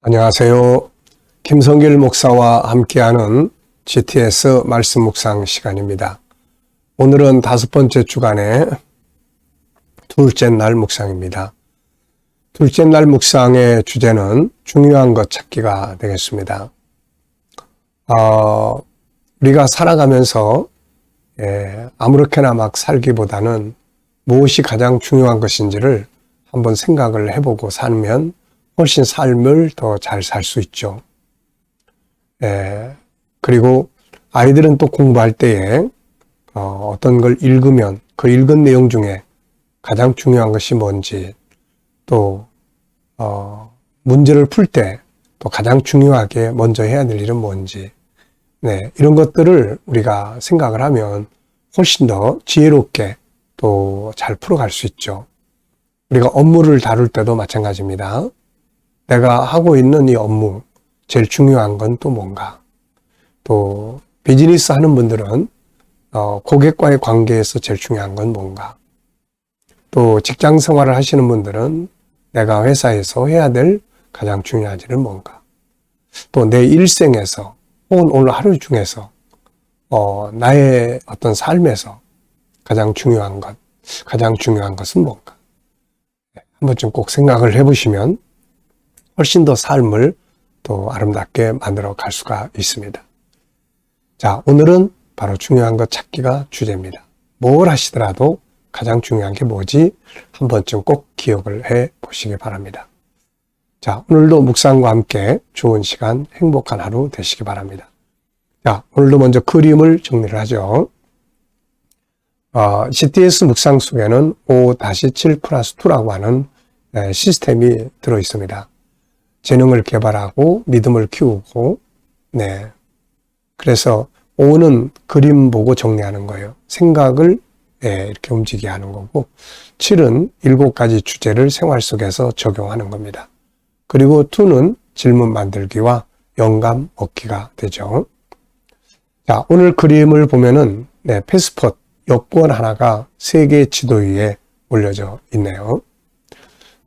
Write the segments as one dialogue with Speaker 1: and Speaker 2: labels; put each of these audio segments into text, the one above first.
Speaker 1: 안녕하세요. 김성길 목사와 함께하는 GTS 말씀 묵상 시간입니다. 오늘은 5번째 주간의 둘째 날 묵상입니다. 둘째 날 묵상의 주제는 중요한 것 찾기가 되겠습니다. 우리가 살아가면서 아무렇게나 막 살기보다는 무엇이 가장 중요한 것인지를 한번 생각을 해보고 살면 훨씬 삶을 더 잘 살 수 있죠. 그리고 아이들은 또 공부할 때에 어떤 걸 읽으면 그 읽은 내용 중에 가장 중요한 것이 뭔지, 또 문제를 풀 때 또 가장 중요하게 먼저 해야 될 일은 뭔지, 이런 것들을 우리가 생각을 하면 훨씬 더 지혜롭게 또 잘 풀어갈 수 있죠. 우리가 업무를 다룰 때도 마찬가지입니다. 내가 하고 있는 이 업무, 제일 중요한 건 또 뭔가? 또 비즈니스 하는 분들은 고객과의 관계에서 제일 중요한 건 뭔가? 또 직장 생활을 하시는 분들은 내가 회사에서 해야 될 가장 중요한 일은 뭔가? 또 내 일생에서 혹은 오늘 하루 중에서 나의 어떤 삶에서 가장 중요한 것은 뭔가? 한 번쯤 꼭 생각을 해보시면 훨씬 더 삶을 또 아름답게 만들어 갈 수가 있습니다. 자, 오늘은 바로 중요한 것 찾기가 주제입니다. 뭘 하시더라도 가장 중요한 게 뭐지? 한 번쯤 꼭 기억을 해 보시기 바랍니다. 자, 오늘도 묵상과 함께 좋은 시간, 행복한 하루 되시기 바랍니다. 자, 오늘도 먼저 그림을 정리를 하죠. GTS 묵상 속에는 5-7+2라고 하는 시스템이 들어 있습니다. 재능을 개발하고 믿음을 키우고, 그래서 5는 그림 보고 정리하는 거예요. 생각을 이렇게 움직이게 하는 거고, 7은 7가지 주제를 생활 속에서 적용하는 겁니다. 그리고 2는 질문 만들기와 영감 얻기가 되죠. 자, 오늘 그림을 보면은 패스포트 여권 하나가 세계 지도 위에 올려져 있네요.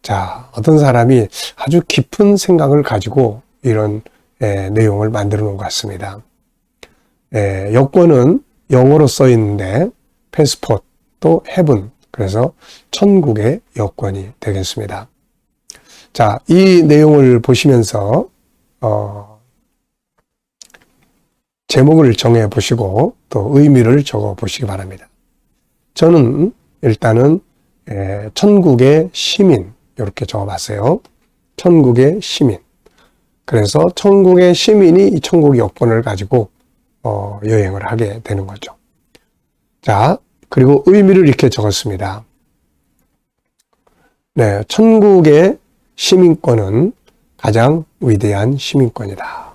Speaker 1: 자, 어떤 사람이 아주 깊은 생각을 가지고 이런 내용을 만들어 놓은 것 같습니다. 여권은 영어로 써 있는데 패스포트 또 헤븐, 그래서 천국의 여권이 되겠습니다. 자, 이 내용을 보시면서 제목을 정해 보시고 또 의미를 적어 보시기 바랍니다. 저는 일단은 천국의 시민 이렇게 적어봤어요. 천국의 시민. 그래서 천국의 시민이 이 천국 여권을 가지고 여행을 하게 되는 거죠. 자, 그리고 의미를 이렇게 적었습니다. 천국의 시민권은 가장 위대한 시민권이다.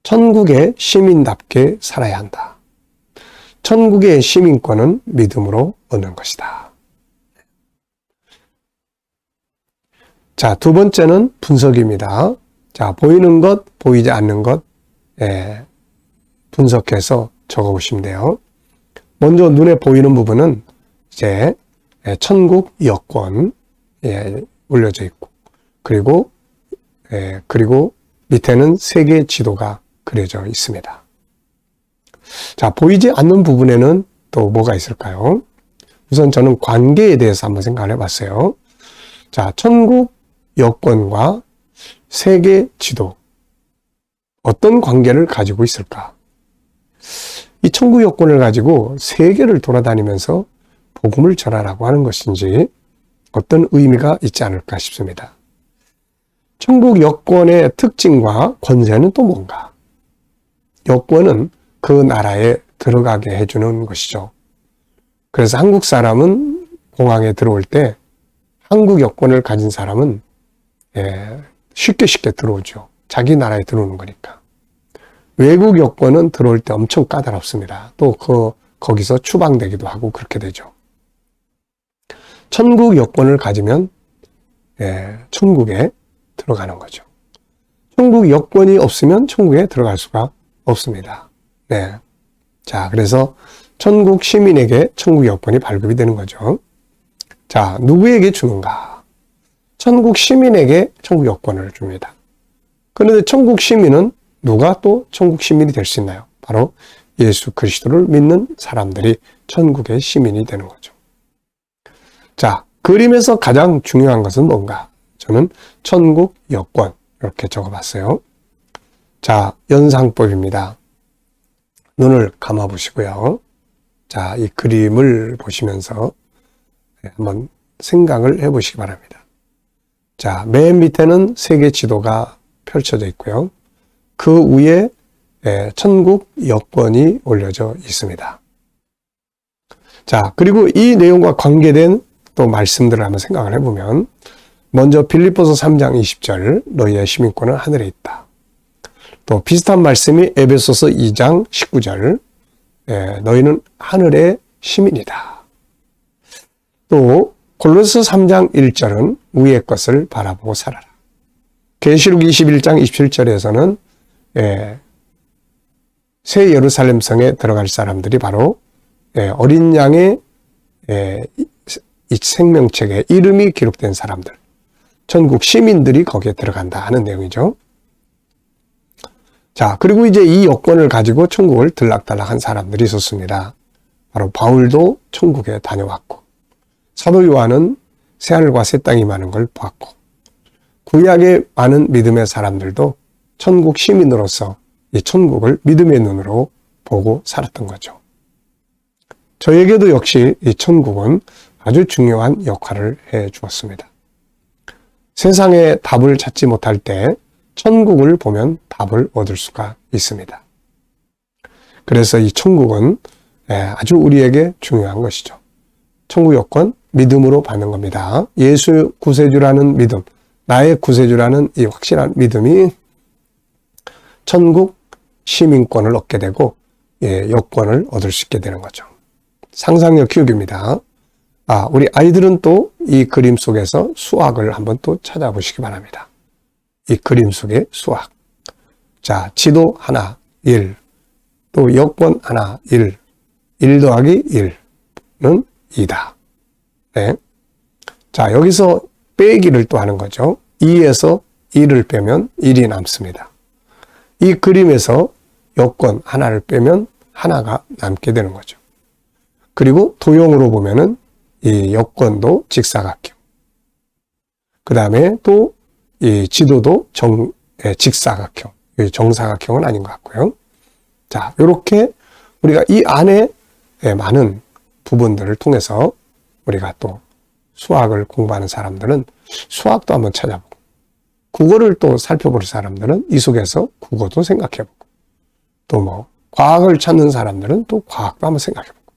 Speaker 1: 천국의 시민답게 살아야 한다. 천국의 시민권은 믿음으로 얻는 것이다. 자, 두 번째는 분석입니다. 자, 보이는 것, 보이지 않는 것, 분석해서 적어 보시면 돼요. 먼저 눈에 보이는 부분은 이제 천국 여권, 올려져 있고, 그리고 밑에는 세계 지도가 그려져 있습니다. 자, 보이지 않는 부분에는 또 뭐가 있을까요? 우선 저는 관계에 대해서 한번 생각을 해봤어요. 자, 천국 여권과 세계 지도, 어떤 관계를 가지고 있을까? 이 천국 여권을 가지고 세계를 돌아다니면서 복음을 전하라고 하는 것인지 어떤 의미가 있지 않을까 싶습니다. 천국 여권의 특징과 권세는 또 뭔가? 여권은 그 나라에 들어가게 해주는 것이죠. 그래서 한국 사람은 공항에 들어올 때 한국 여권을 가진 사람은 쉽게 들어오죠. 자기 나라에 들어오는 거니까. 외국 여권은 들어올 때 엄청 까다롭습니다. 또 거기서 추방되기도 하고 그렇게 되죠. 천국 여권을 가지면 천국에 들어가는 거죠. 천국 여권이 없으면 천국에 들어갈 수가 없습니다. 자, 그래서 천국 시민에게 천국 여권이 발급이 되는 거죠. 자, 누구에게 주는가? 천국 시민에게 천국 여권을 줍니다. 그런데 천국 시민은 누가 또 천국 시민이 될 수 있나요? 바로 예수 그리스도를 믿는 사람들이 천국의 시민이 되는 거죠. 자, 그림에서 가장 중요한 것은 뭔가? 저는 천국 여권 이렇게 적어봤어요. 자, 연상법입니다. 눈을 감아 보시고요. 자, 이 그림을 보시면서 한번 생각을 해보시기 바랍니다. 자, 맨 밑에는 세계 지도가 펼쳐져 있고요. 그 위에 천국 여권이 올려져 있습니다. 자, 그리고 이 내용과 관계된 또 말씀들을 한번 생각을 해보면, 먼저 빌립보서 3장 20절, 너희의 시민권은 하늘에 있다. 또 비슷한 말씀이 에베소서 2장 19절, 너희는 하늘의 시민이다. 또 골로새 3장 1절은 위의 것을 바라보고 살아라. 계시록 21장 27절에서는 새 예루살렘 성에 들어갈 사람들이 바로 어린 양의 이 생명책에 이름이 기록된 사람들, 천국 시민들이 거기에 들어간다 하는 내용이죠. 자, 그리고 이제 이 여권을 가지고 천국을 들락달락한 사람들이 있었습니다. 바로 바울도 천국에 다녀왔고, 사도 요한은 새하늘과 새 땅이 많은 걸 봤고, 구약의 많은 믿음의 사람들도 천국 시민으로서 이 천국을 믿음의 눈으로 보고 살았던 거죠. 저에게도 역시 이 천국은 아주 중요한 역할을 해 주었습니다. 세상에 답을 찾지 못할 때 천국을 보면 답을 얻을 수가 있습니다. 그래서 이 천국은 아주 우리에게 중요한 것이죠. 천국 여권, 믿음으로 받는 겁니다. 예수 구세주라는 믿음, 나의 구세주라는 이 확실한 믿음이 천국 시민권을 얻게 되고 여권을 얻을 수 있게 되는 거죠. 상상력 키우기입니다. 우리 아이들은 또 이 그림 속에서 수학을 한번 또 찾아보시기 바랍니다. 이 그림 속의 수학. 자, 지도 하나, 1. 또 여권 하나, 1. 1 더하기 1는 2다. 네. 자, 여기서 빼기를 또 하는 거죠. 2에서 1을 빼면 1이 남습니다. 이 그림에서 여권 하나를 빼면 하나가 남게 되는 거죠. 그리고 도형으로 보면은 이 여권도 직사각형. 그 다음에 또 이 지도도 직사각형. 정사각형은 아닌 것 같고요. 자, 이렇게 우리가 이 안에 많은 부분들을 통해서 우리가 또 수학을 공부하는 사람들은 수학도 한번 찾아보고, 국어를 또 살펴볼 사람들은 이 속에서 국어도 생각해보고, 또 과학을 찾는 사람들은 또 과학도 한번 생각해보고,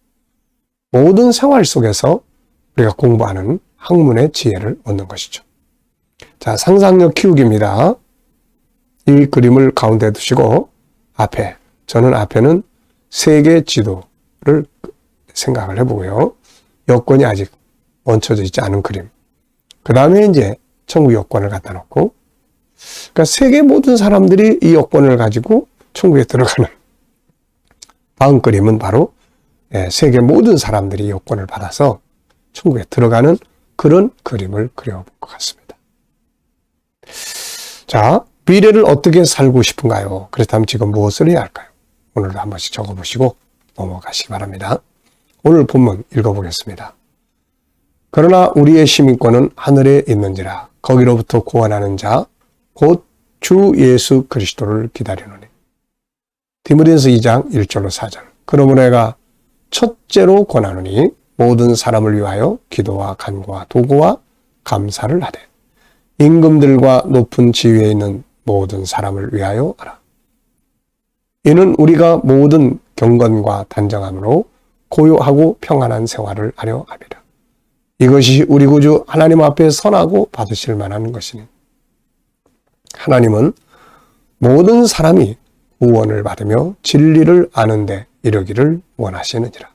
Speaker 1: 모든 생활 속에서 우리가 공부하는 학문의 지혜를 얻는 것이죠. 자, 상상력 키우기입니다. 이 그림을 가운데 두시고 저는 앞에는 세계 지도를 생각을 해보고요. 여권이 아직 얹혀져 있지 않은 그림. 그 다음에 이제 천국 여권을 갖다 놓고, 그러니까 세계 모든 사람들이 이 여권을 가지고 천국에 들어가는, 다음 그림은 바로 세계 모든 사람들이 여권을 받아서 천국에 들어가는 그런 그림을 그려볼 것 같습니다. 자, 미래를 어떻게 살고 싶은가요? 그렇다면 지금 무엇을 해야 할까요? 오늘도 한 번씩 적어보시고 넘어가시기 바랍니다. 오늘 본문 읽어보겠습니다. 그러나 우리의 시민권은 하늘에 있는지라 거기로부터 구원하는 자 곧 주 예수 그리스도를 기다리노니. 디모데전서 2장 1절로 4절. 그러므로 내가 첫째로 권하노니 모든 사람을 위하여 기도와 간구와 도구와 감사를 하되 임금들과 높은 지위에 있는 모든 사람을 위하여 하라. 이는 우리가 모든 경건과 단정함으로 고요하고 평안한 생활을 하려 함이라. 이것이 우리 구주 하나님 앞에 선하고 받으실 만한 것이니 하나님은 모든 사람이 구원을 받으며 진리를 아는 데 이르기를 원하시느니라.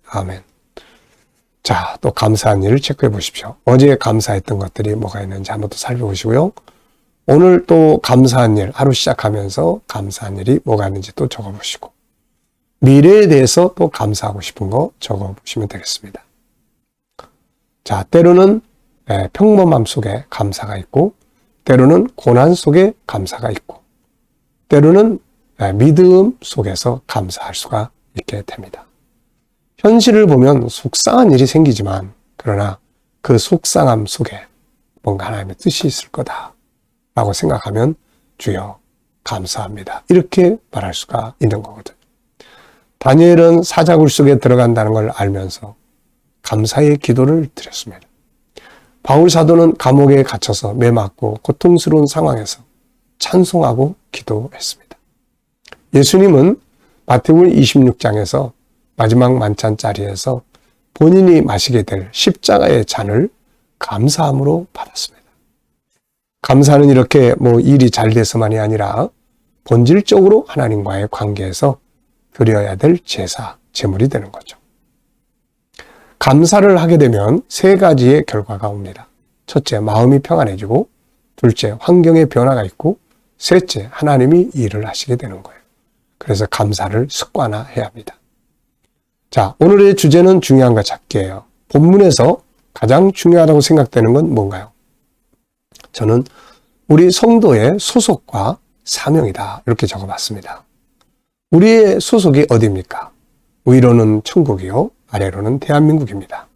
Speaker 1: 아멘. 자, 또 감사한 일을 체크해 보십시오. 어제 감사했던 것들이 뭐가 있는지 한번 또 살펴보시고요. 오늘 또 감사한 일, 하루 시작하면서 감사한 일이 뭐가 있는지 또 적어보시고, 미래에 대해서 또 감사하고 싶은 거 적어보시면 되겠습니다. 자, 때로는 평범함 속에 감사가 있고, 때로는 고난 속에 감사가 있고, 때로는 믿음 속에서 감사할 수가 있게 됩니다. 현실을 보면 속상한 일이 생기지만, 그러나 그 속상함 속에 뭔가 하나님의 뜻이 있을 거다라고 생각하면 주여 감사합니다, 이렇게 말할 수가 있는 거거든요. 다니엘은 사자굴 속에 들어간다는 걸 알면서 감사의 기도를 드렸습니다. 바울 사도는 감옥에 갇혀서 매맞고 고통스러운 상황에서 찬송하고 기도했습니다. 예수님은 마태복음 26장에서 마지막 만찬 자리에서 본인이 마시게 될 십자가의 잔을 감사함으로 받았습니다. 감사는 이렇게 일이 잘 돼서만이 아니라 본질적으로 하나님과의 관계에서 드려야 될 제사, 제물이 되는 거죠. 감사를 하게 되면 세 가지의 결과가 옵니다. 첫째, 마음이 평안해지고, 둘째, 환경의 변화가 있고, 셋째, 하나님이 일을 하시게 되는 거예요. 그래서 감사를 습관화해야 합니다. 자, 오늘의 주제는 중요한 거 찾기예요. 본문에서 가장 중요하다고 생각되는 건 뭔가요? 저는 우리 성도의 소속과 사명이다, 이렇게 적어봤습니다. 우리의 소속이 어디입니까? 위로는 천국이요, 아래로는 대한민국입니다.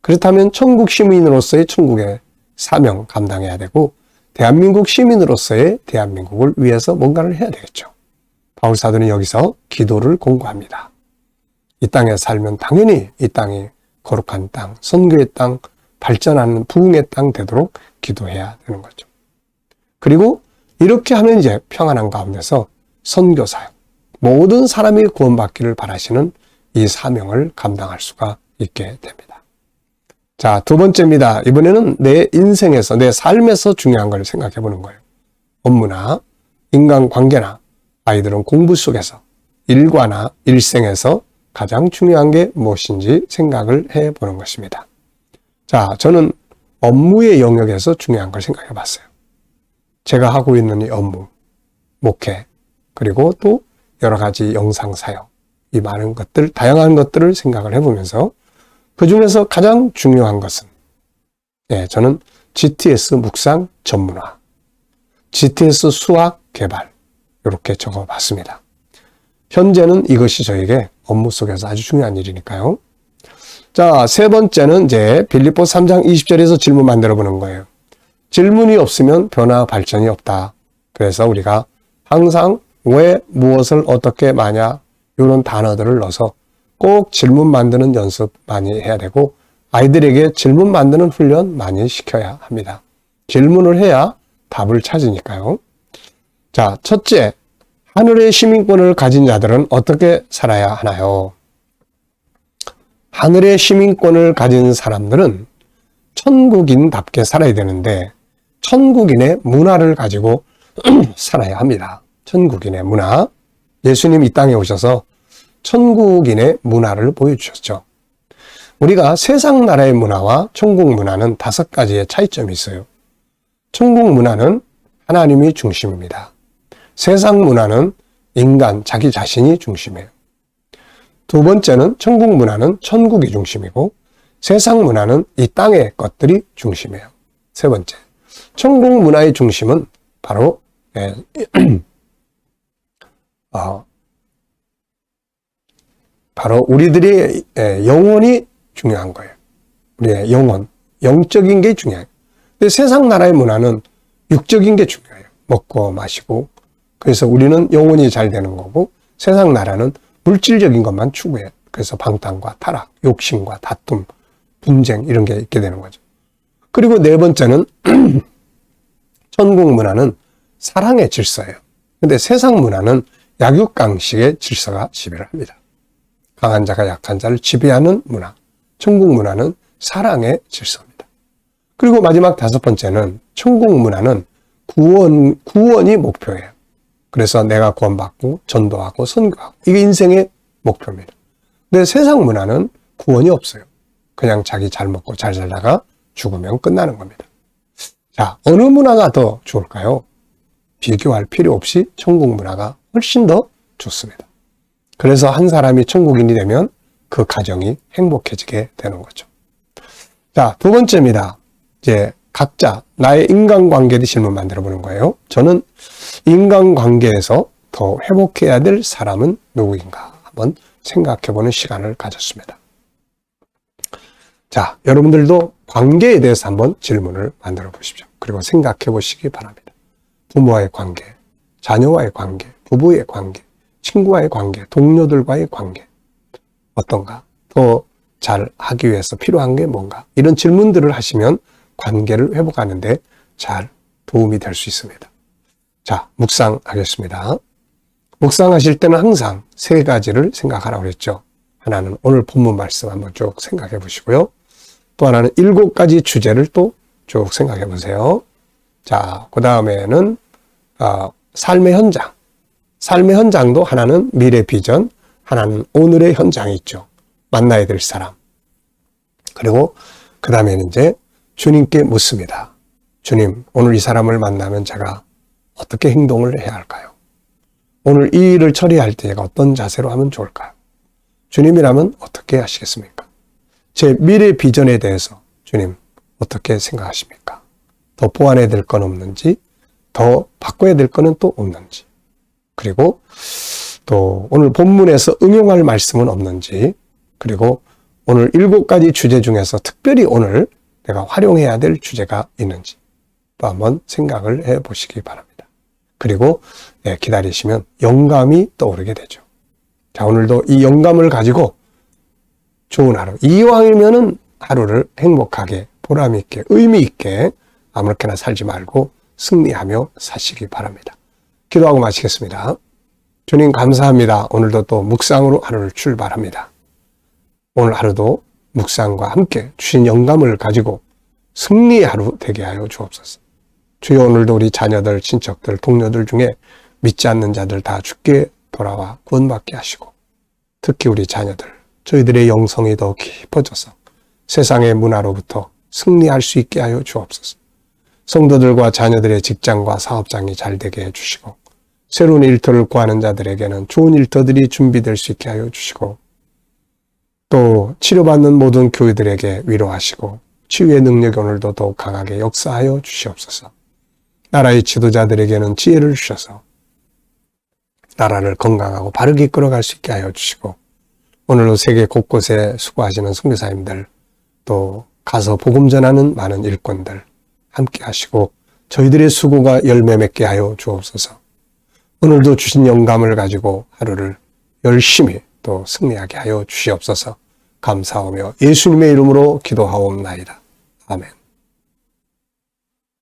Speaker 1: 그렇다면 천국 시민으로서의 천국의 사명 감당해야 되고, 대한민국 시민으로서의 대한민국을 위해서 뭔가를 해야 되겠죠. 바울 사도는 여기서 기도를 공고합니다. 이 땅에 살면 당연히 이 땅이 거룩한 땅, 선교의 땅, 발전하는 부흥의 땅 되도록 기도해야 되는 거죠. 그리고 이렇게 하면 이제 평안한 가운데서 선교 사역, 모든 사람이 구원받기를 바라시는 이 사명을 감당할 수가 있게 됩니다. 자, 두 번째입니다. 이번에는 내 인생에서, 내 삶에서 중요한 걸 생각해 보는 거예요. 업무나 인간관계나 아이들은 공부 속에서, 일과나 일생에서 가장 중요한 게 무엇인지 생각을 해 보는 것입니다. 자, 저는 업무의 영역에서 중요한 걸 생각해 봤어요. 제가 하고 있는 이 업무, 목회, 그리고 또 여러 가지 영상 사역, 이 많은 것들, 다양한 것들을 생각을 해보면서 그 중에서 가장 중요한 것은, 저는 GTS 묵상 전문화, GTS 수학 개발, 이렇게 적어봤습니다. 현재는 이것이 저에게 업무 속에서 아주 중요한 일이니까요. 자, 세 번째는 이제 빌립보 3장 20절에서 질문 만들어 보는 거예요. 질문이 없으면 변화 발전이 없다. 그래서 우리가 항상 왜, 무엇을, 어떻게, 마냐, 이런 단어들을 넣어서 꼭 질문 만드는 연습 많이 해야 되고, 아이들에게 질문 만드는 훈련 많이 시켜야 합니다. 질문을 해야 답을 찾으니까요. 자, 첫째, 하늘의 시민권을 가진 자들은 어떻게 살아야 하나요? 하늘의 시민권을 가진 사람들은 천국인답게 살아야 되는데, 천국인의 문화를 가지고 살아야 합니다. 천국인의 문화. 예수님 이 땅에 오셔서 천국인의 문화를 보여주셨죠. 우리가 세상 나라의 문화와 천국 문화는 5가지의 차이점이 있어요. 천국 문화는 하나님이 중심입니다. 세상 문화는 인간, 자기 자신이 중심이에요. 두 번째는 천국 문화는 천국이 중심이고, 세상 문화는 이 땅의 것들이 중심이에요. 세 번째, 천국 문화의 중심은 바로 바로 우리들의 영혼이 중요한 거예요. 우리의 영혼, 영적인 게 중요해요. 근데 세상 나라의 문화는 육적인 게 중요해요. 먹고 마시고. 그래서 우리는 영혼이 잘 되는 거고, 세상 나라는 물질적인 것만 추구해요. 그래서 방탕과 타락, 욕심과 다툼, 분쟁 이런 게 있게 되는 거죠. 그리고 네 번째는 천국 문화는 사랑의 질서예요. 근데 세상 문화는 약육강식의 질서가 지배를 합니다. 강한 자가 약한 자를 지배하는 문화. 천국 문화는 사랑의 질서입니다. 그리고 마지막 5번째는 천국 문화는 구원이 목표예요. 그래서 내가 구원받고 전도하고 선교하고, 이게 인생의 목표입니다. 근데 세상 문화는 구원이 없어요. 그냥 자기 잘 먹고 잘 살다가 죽으면 끝나는 겁니다. 자, 어느 문화가 더 좋을까요? 비교할 필요 없이 천국 문화가 훨씬 더 좋습니다. 그래서 한 사람이 천국인이 되면 그 가정이 행복해지게 되는 거죠. 자, 두 번째입니다. 이제 각자 나의 인간관계에 질문 만들어 보는 거예요. 저는 인간관계에서 더 회복해야 될 사람은 누구인가 한번 생각해 보는 시간을 가졌습니다. 자, 여러분들도 관계에 대해서 한번 질문을 만들어 보십시오. 그리고 생각해 보시기 바랍니다. 부모와의 관계, 자녀와의 관계, 부부의 관계, 친구와의 관계, 동료들과의 관계 어떤가? 더 잘 하기 위해서 필요한 게 뭔가? 이런 질문들을 하시면 관계를 회복하는데 잘 도움이 될 수 있습니다. 자, 묵상하겠습니다. 묵상하실 때는 항상 세 가지를 생각하라고 그랬죠. 하나는 오늘 본문 말씀 한번 쭉 생각해 보시고요. 또 하나는 7가지 주제를 또 쭉 생각해 보세요. 자, 그 다음에는 삶의 현장. 삶의 현장도 하나는 미래 비전, 하나는 오늘의 현장이 있죠. 만나야 될 사람. 그리고 그 다음에는 이제 주님께 묻습니다. 주님, 오늘 이 사람을 만나면 제가 어떻게 행동을 해야 할까요? 오늘 이 일을 처리할 때 제가 어떤 자세로 하면 좋을까요? 주님이라면 어떻게 하시겠습니까? 제 미래 비전에 대해서 주님 어떻게 생각하십니까? 더 보완해야 될 건 없는지, 더 바꿔야 될 거는 또 없는지, 그리고 또 오늘 본문에서 응용할 말씀은 없는지, 그리고 오늘 7가지 주제 중에서 특별히 오늘 내가 활용해야 될 주제가 있는지 또 한번 생각을 해 보시기 바랍니다. 그리고 기다리시면 영감이 떠오르게 되죠. 자, 오늘도 이 영감을 가지고 좋은 하루, 이왕이면은 하루를 행복하게, 보람있게, 의미있게 아무렇게나 살지 말고 승리하며 사시기 바랍니다. 기도하고 마치겠습니다. 주님 감사합니다. 오늘도 또 묵상으로 하루를 출발합니다. 오늘 하루도 묵상과 함께 주신 영감을 가지고 승리의 하루 되게 하여 주옵소서. 주여 오늘도 우리 자녀들, 친척들, 동료들 중에 믿지 않는 자들 다 주께 돌아와 구원받게 하시고 특히 우리 자녀들, 저희들의 영성이 더 깊어져서 세상의 문화로부터 승리할 수 있게 하여 주옵소서. 성도들과 자녀들의 직장과 사업장이 잘 되게 해주시고 새로운 일터를 구하는 자들에게는 좋은 일터들이 준비될 수 있게 하여 주시고 또 치료받는 모든 교회들에게 위로하시고 치유의 능력이 오늘도 더욱 강하게 역사하여 주시옵소서. 나라의 지도자들에게는 지혜를 주셔서 나라를 건강하고 바르게 이끌어갈 수 있게 하여 주시고 오늘도 세계 곳곳에 수고하시는 선교사님들 또 가서 복음 전하는 많은 일꾼들 함께 하시고 저희들의 수고가 열매 맺게 하여 주옵소서. 오늘도 주신 영감을 가지고 하루를 열심히 또 승리하게 하여 주시옵소서. 감사하며 예수님의 이름으로 기도하옵나이다. 아멘.